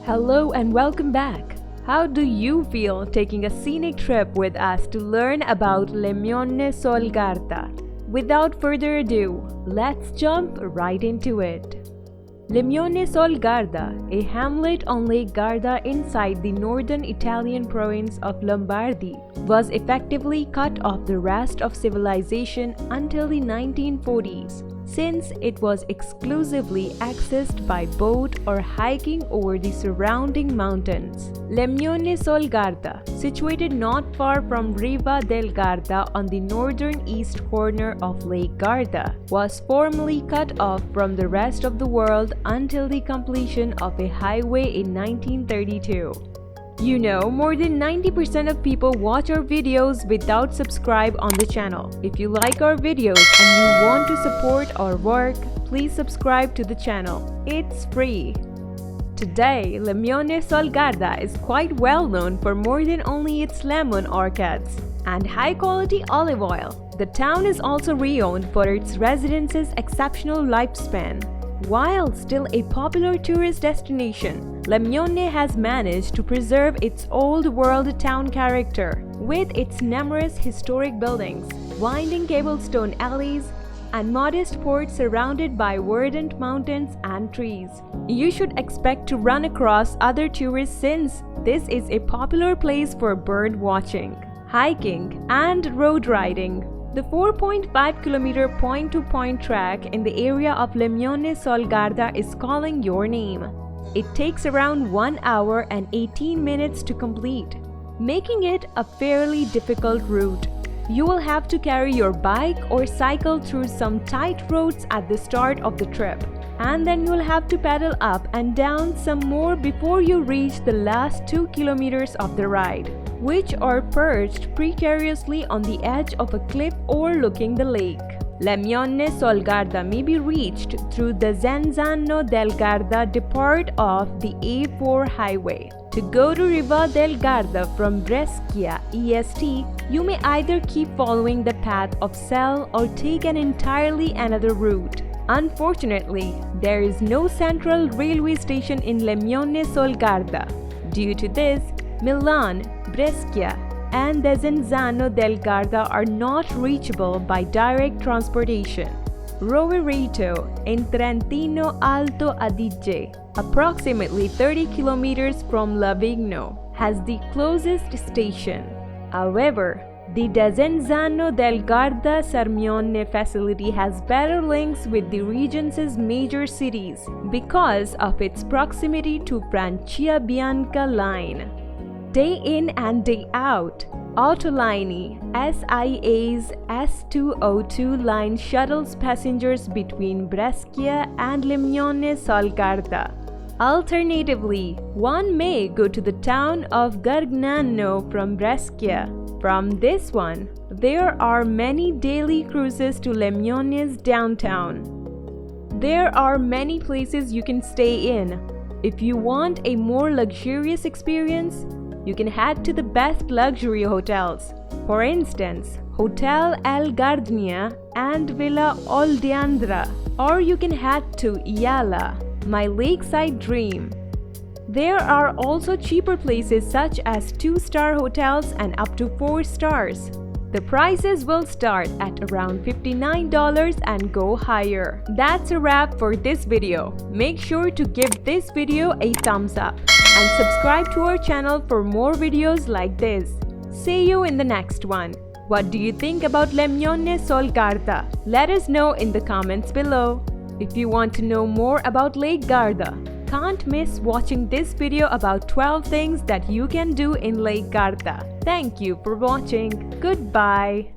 Hello and welcome back. How do you feel taking a scenic trip with us to learn about Limone Sul Garda? Without further ado, let's jump right into it. Limone Sul Garda, a hamlet on Lake Garda inside the northern Italian province of Lombardy, was effectively cut off the rest of civilization until the 1940s, since it was exclusively accessed by boat or hiking over the surrounding mountains. Limone Sul Garda, situated not far from Riva Del Garda on the northern east corner of Lake Garda, was formerly cut off from the rest of the world until the completion of a highway in 1932. You know, more than 90% of people watch our videos without subscribe on the channel. If you like our videos and you want to support our work, please subscribe to the channel. It's free. Today, Limone Sul Garda is quite well known for more than only its lemon orchards and high-quality olive oil. The town is also renowned for its residents' exceptional lifespan. While still a popular tourist destination, Limone has managed to preserve its old-world town character with its numerous historic buildings, winding cobblestone alleys, and modest port surrounded by verdant mountains and trees. You should expect to run across other tourists since this is a popular place for bird watching, hiking, and road riding. The 4.5-kilometer point-to-point track in the area of Limone Sul Garda is calling your name. It takes around 1 hour and 18 minutes to complete, making it a fairly difficult route. You will have to carry your bike or cycle through some tight roads at the start of the trip, and then you'll have to pedal up and down some more before you reach the last 2 kilometers of the ride, which are perched precariously on the edge of a cliff overlooking the lake. Limone Sul Garda may be reached through the Riva del Garda depart of the A4 highway. To go to Riva del Garda from Brescia EST, you may either keep following the path of Cell or take an entirely another route. Unfortunately, there is no central railway station in Limone Sul Garda. Due to this, Milan, Brescia, and Riva del Garda are not reachable by direct transportation. Rovereto in Trentino Alto Adige, approximately 30 kilometers from Lavigno, has the closest station. However, the Riva del Garda Sarmione facility has better links with the region's major cities because of its proximity to Franciabianca line. Day in and day out, Autolinee SIA's S202 line shuttles passengers between Brescia and Limone Sul Garda. Alternatively, one may go to the town of Gargnano from Brescia. From this one, there are many daily cruises to Limone's downtown. There are many places you can stay in. If you want a more luxurious experience, you can head to the best luxury hotels. For instance, Hotel El Gardenia and Villa Oldeandra. Or you can head to Iala, my lakeside dream. There are also cheaper places such as 2-star hotels and up to 4 stars. The prices will start at around $59 and go higher. That's a wrap for this video. Make sure to give this video a thumbs up and subscribe to our channel for more videos like this. See you in the next one. What do you think about Limone Sul Garda? Let us know in the comments below. If you want to know more about Lake Garda, can't miss watching this video about 12 things that you can do in Lake Garda. Thank you for watching. Goodbye.